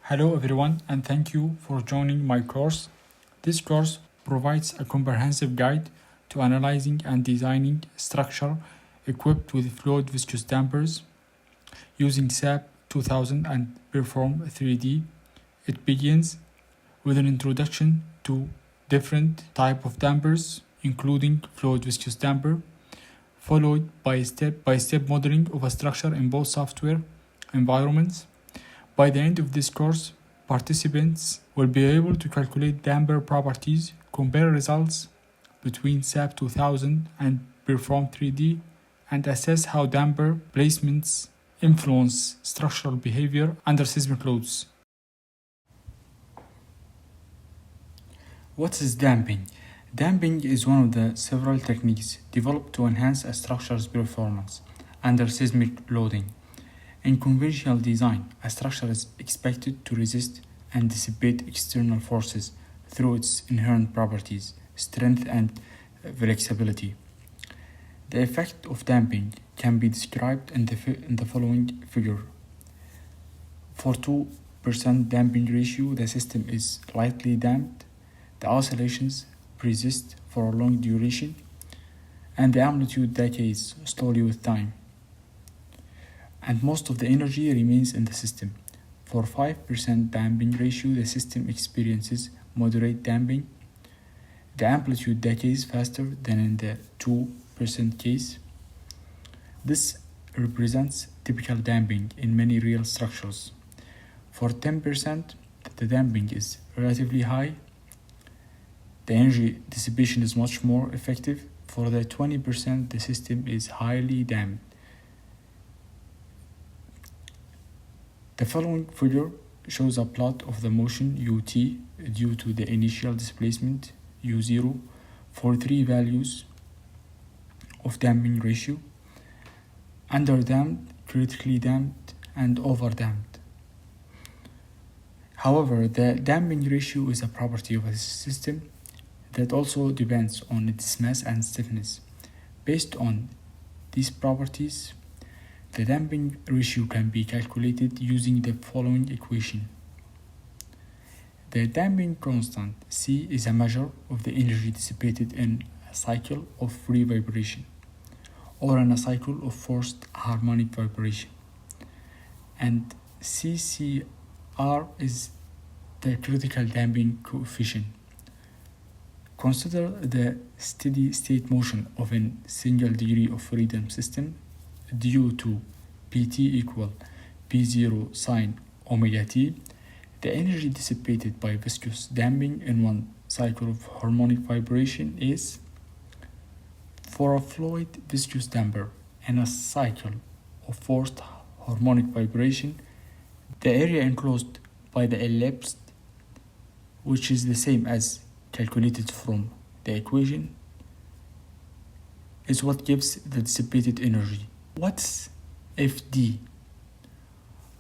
Hello everyone and thank you for joining my course. This course provides a comprehensive guide to analyzing and designing structure equipped with fluid viscous dampers using SAP 2000 and Perform 3D. It begins with an introduction to different type of dampers including fluid viscous damper, followed by step-by-step modeling of a structure in both software environments. By the end of this course, participants will be able to calculate damper properties, compare results between SAP 2000 and Perform 3D, and assess how damper placements influence structural behavior under seismic loads. What is damping? Damping is one of the several techniques developed to enhance a structure's performance under seismic loading. In conventional design, a structure is expected to resist and dissipate external forces through its inherent properties, strength and flexibility. The effect of damping can be described in the following figure. For 2% damping ratio, the system is lightly damped, the oscillations persist for a long duration, and the amplitude decays slowly with time, and most of the energy remains in the system. For 5% damping ratio, the system experiences moderate damping. The amplitude decays faster than in the 2% case. This represents typical damping in many real structures. For 10%, the damping is relatively high. The energy dissipation is much more effective. For the 20%, the system is highly damped. The following figure shows a plot of the motion ut due to the initial displacement u0 for three values of damping ratio: underdamped, critically damped, and overdamped. However, the damping ratio is a property of a system that also depends on its mass and stiffness. Based on these properties, the damping ratio can be calculated using the following equation. The damping constant C is a measure of the energy dissipated in a cycle of free vibration or in a cycle of forced harmonic vibration, and CCR is the critical damping coefficient. Consider the steady state motion of a single degree of freedom system due to Pt equal P0 sine omega t. The energy dissipated by viscous damping in one cycle of harmonic vibration is, for a fluid viscous damper in a cycle of forced harmonic vibration, the area enclosed by the ellipse, which is the same as calculated from the equation, is what gives the dissipated energy. What's Fd?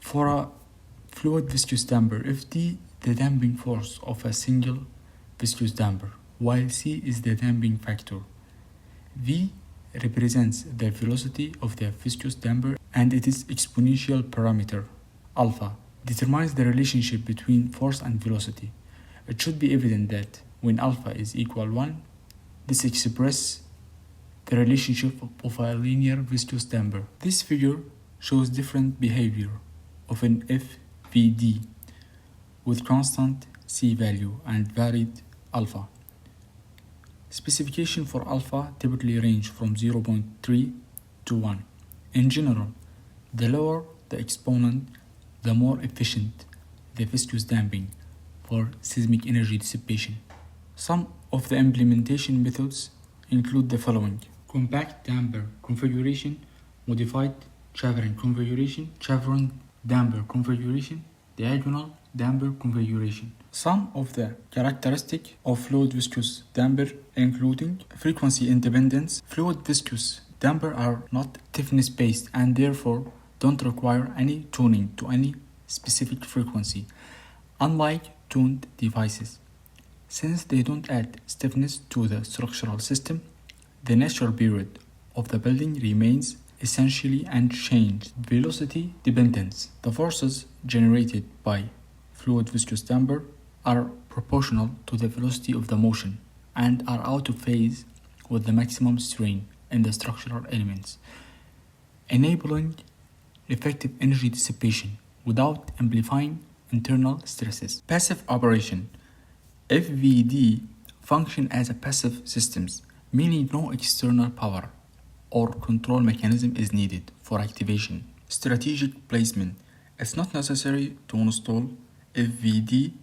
For a fluid viscous damper, Fd the damping force of a single viscous damper, while C is the damping factor. V represents the velocity of the viscous damper, and it is exponential parameter. Alpha determines the relationship between force and velocity. It should be evident that when alpha is equal 1, this expresses the relationship of a linear viscous damper. This figure shows different behavior of an FVD with constant C value and varied alpha. Specification for alpha typically range from 0.3 to 1. In general, the lower the exponent, the more efficient the viscous damping for seismic energy dissipation. Some of the implementation methods include the following: compact damper configuration, modified chevron configuration, chevron damper configuration, diagonal damper configuration. Some of the characteristics of fluid viscous damper including frequency independence. Fluid viscous damper are not stiffness based and therefore don't require any tuning to any specific frequency, unlike tuned devices. Since they don't add stiffness to the structural system, the natural period of the building remains essentially unchanged. Velocity dependence. The forces generated by fluid viscous damper are proportional to the velocity of the motion and are out of phase with the maximum strain in the structural elements, enabling effective energy dissipation without amplifying internal stresses. Passive operation. FVD function as a passive systems, meaning no external power or control mechanism is needed for activation. Strategic placement. It's not necessary to install FVD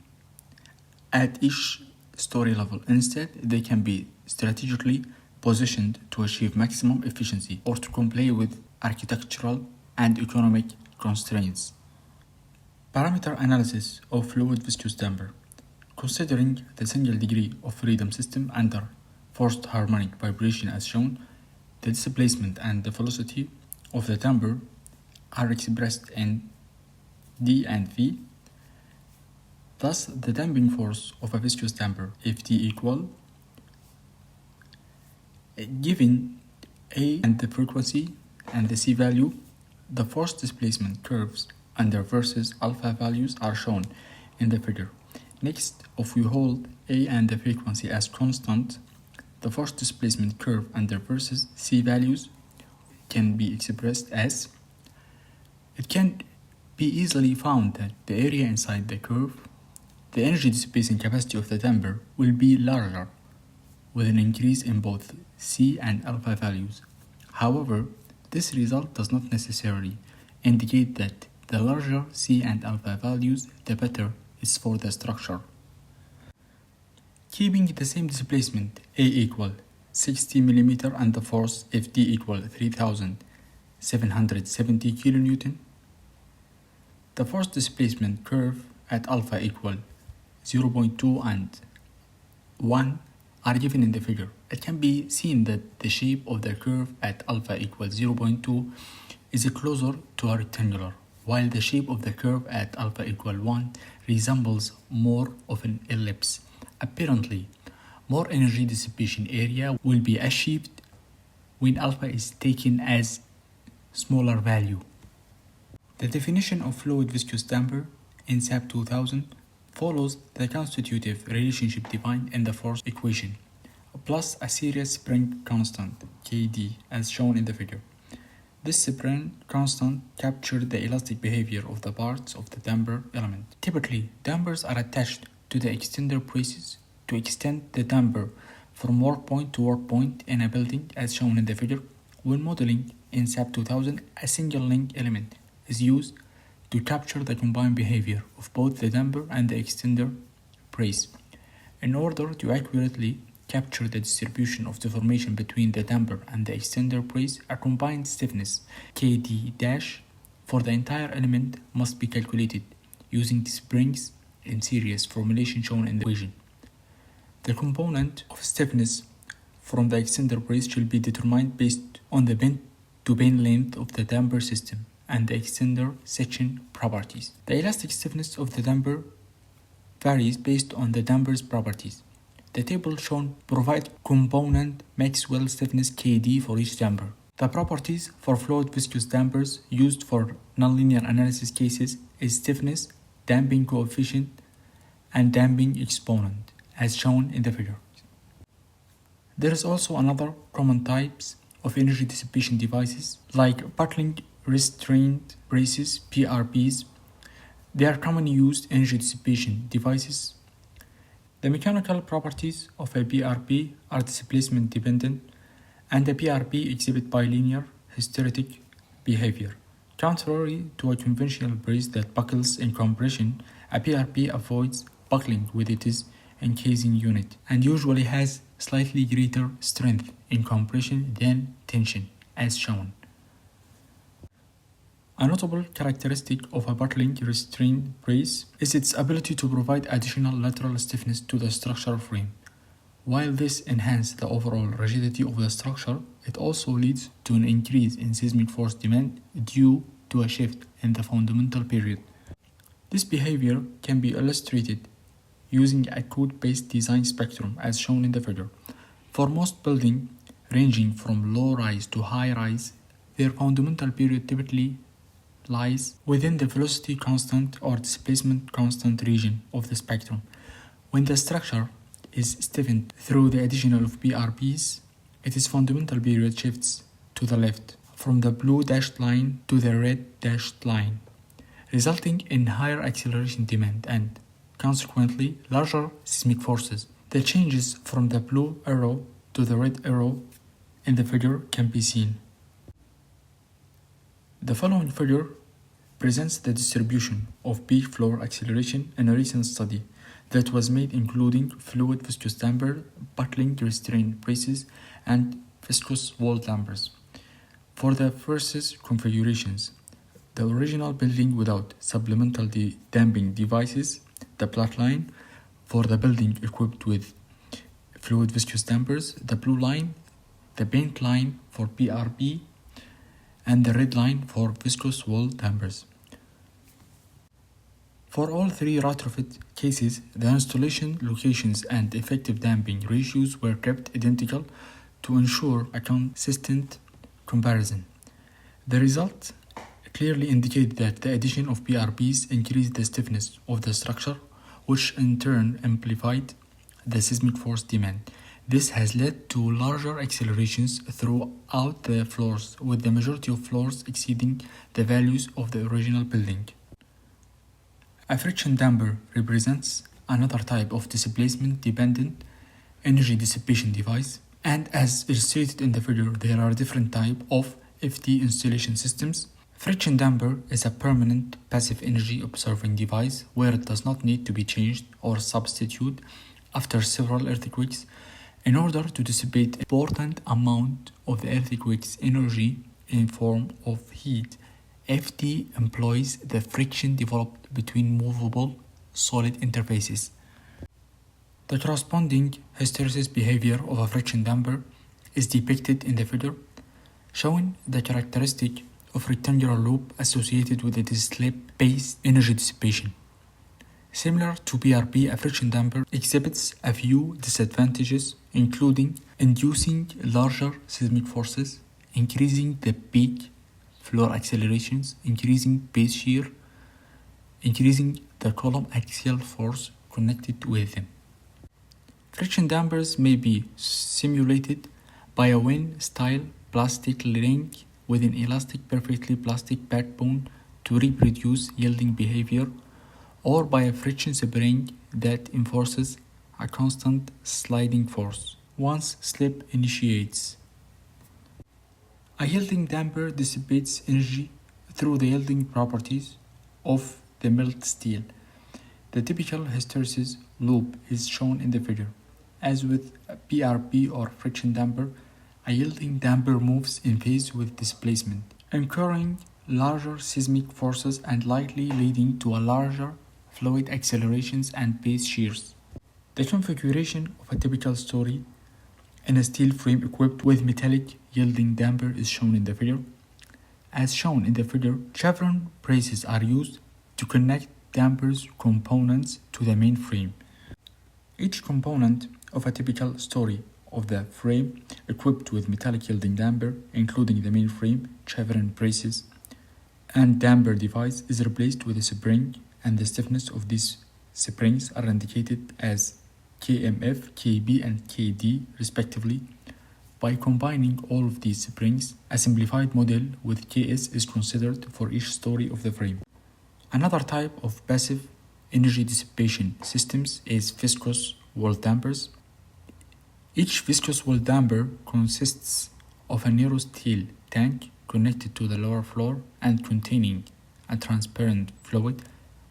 at each story level. Instead, they can be strategically positioned to achieve maximum efficiency or to comply with architectural and economic constraints. Parameter analysis of fluid viscous damper. Considering the single degree of freedom system under forced harmonic vibration as shown, the displacement and the velocity of the damper are expressed in D and V. Thus, the damping force of a viscous damper, Ft equal, given A and the frequency and the C value, the force displacement curves under versus alpha values are shown in the figure. Next, if we hold A and the frequency as constant, the force displacement curve under versus C values can be expressed as, it can be easily found that the area inside the curve, the energy dissipation capacity of the damper will be larger with an increase in both C and alpha values. However, this result does not necessarily indicate that the larger C and alpha values, the better is for the structure. Keeping the same displacement, A equal 60 mm and the force Fd equal 3770 kN, the force displacement curve at alpha equal 0.2 and 1 are given in the figure. It can be seen that the shape of the curve at alpha equals 0.2 is closer to a rectangular, while the shape of the curve at alpha equal 1 resembles more of an ellipse. Apparently, more energy dissipation area will be achieved when alpha is taken as smaller value. The definition of fluid viscous damper in SAP 2000 follows the constitutive relationship defined in the force equation, plus a series spring constant, Kd, as shown in the figure. This spring constant captures the elastic behavior of the parts of the damper element. Typically, dampers are attached to the extender braces to extend the damper from work point to work point in a building as shown in the figure. When modeling in SAP 2000, a single link element is used to capture the combined behavior of both the damper and the extender brace. In order to accurately capture the distribution of deformation between the damper and the extender brace, a combined stiffness Kd- for the entire element must be calculated using the springs in series formulation shown in the equation. The component of stiffness from the extender brace shall be determined based on the bend-to-bend length of the damper system and the extender section properties. The elastic stiffness of the damper varies based on the damper's properties. The table shown provides component Maxwell stiffness Kd for each damper. The properties for fluid viscous dampers used for nonlinear analysis cases is stiffness, damping coefficient, and damping exponent, as shown in the figure. There is also another common types of energy dissipation devices like buckling restraint braces, PRBs. They are commonly used energy dissipation devices. The mechanical properties of a PRB are displacement dependent, and the PRB exhibit bilinear hysteretic behavior. Contrary to a conventional brace that buckles in compression, a PRB avoids buckling with its encasing unit and usually has slightly greater strength in compression than tension, as shown. A notable characteristic of a buckling restraint brace is its ability to provide additional lateral stiffness to the structural frame. While this enhances the overall rigidity of the structure, it also leads to an increase in seismic force demand due to a shift in the fundamental period. This behavior can be illustrated using a code-based design spectrum as shown in the figure. For most buildings ranging from low-rise to high-rise, their fundamental period typically lies within the velocity constant or displacement constant region of the spectrum. When the structure is stiffened through the addition of BRBs, its fundamental period shifts to the left from the blue dashed line to the red dashed line, resulting in higher acceleration demand and, consequently, larger seismic forces. The changes from the blue arrow to the red arrow in the figure can be seen. The following figure presents the distribution of peak floor acceleration in a recent study that was made including fluid viscous damper, buckling restraint braces, and viscous wall dampers. For the versus configurations, the original building without supplemental damping devices, the black line; for the building equipped with fluid viscous dampers, the blue line; the pink line for BRB, and the red line for viscous wall dampers. For all three retrofit cases, the installation locations and effective damping ratios were kept identical to ensure a consistent comparison. The results clearly indicate that the addition of BRBs increased the stiffness of the structure, which in turn amplified the seismic force demand. This has led to larger accelerations throughout the floors, with the majority of floors exceeding the values of the original building. A friction damper represents another type of displacement-dependent energy dissipation device, and as illustrated in the figure, there are different types of FD installation systems. Friction damper is a permanent passive energy observing device where it does not need to be changed or substituted after several earthquakes in order to dissipate an important amount of the earthquake's energy in form of heat. FD employs the friction developed between movable solid interfaces. The corresponding hysteresis behavior of a friction damper is depicted in the figure, showing the characteristic of rectangular loop associated with its slip-based energy dissipation. Similar to BRB, a friction damper exhibits a few disadvantages, including inducing larger seismic forces, increasing the peak floor accelerations, increasing base shear, increasing the column axial force connected with them. Friction dampers may be simulated by a WIN-style plastic ring with an elastic perfectly plastic backbone to reproduce yielding behavior, or by a friction spring that enforces a constant sliding force once slip initiates. A yielding damper dissipates energy through the yielding properties of the melt steel. The typical hysteresis loop is shown in the figure. As with a BRB or friction damper, a yielding damper moves in phase with displacement, incurring larger seismic forces and likely leading to a larger fluid accelerations and base shears. The configuration of a typical story in a steel frame equipped with metallic yielding damper is shown in the figure. As shown in the figure, chevron braces are used to connect dampers components to the main frame. Each component of a typical story of the frame equipped with metallic yielding damper, including the main frame, chevron braces, and damper device, is replaced with a spring, and the stiffness of these springs are indicated as KMF, KB, and KD respectively. By combining all of these springs, a simplified model with KS is considered for each story of the frame. Another type of passive energy dissipation systems is viscous wall dampers. Each viscous wall damper consists of a narrow steel tank connected to the lower floor and containing a transparent fluid.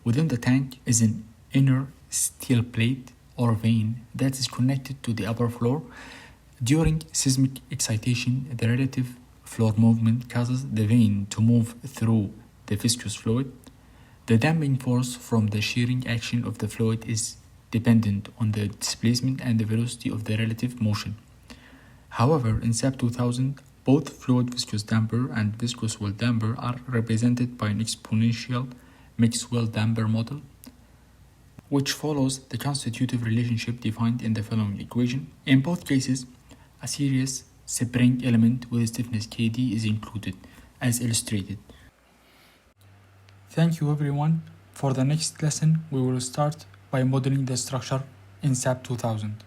Within the tank is an inner steel plate or vein that is connected to the upper floor. During seismic excitation, the relative floor movement causes the vein to move through the viscous fluid. The damping force from the shearing action of the fluid is dependent on the displacement and the velocity of the relative motion. However, in SAP 2000, both fluid viscous damper and viscous wall damper are represented by an exponential Maxwell damper model, which follows the constitutive relationship defined in the following equation. In both cases, a series spring element with stiffness KD is included, as illustrated. Thank you everyone. For the next lesson, we will start by modeling the structure in SAP 2000.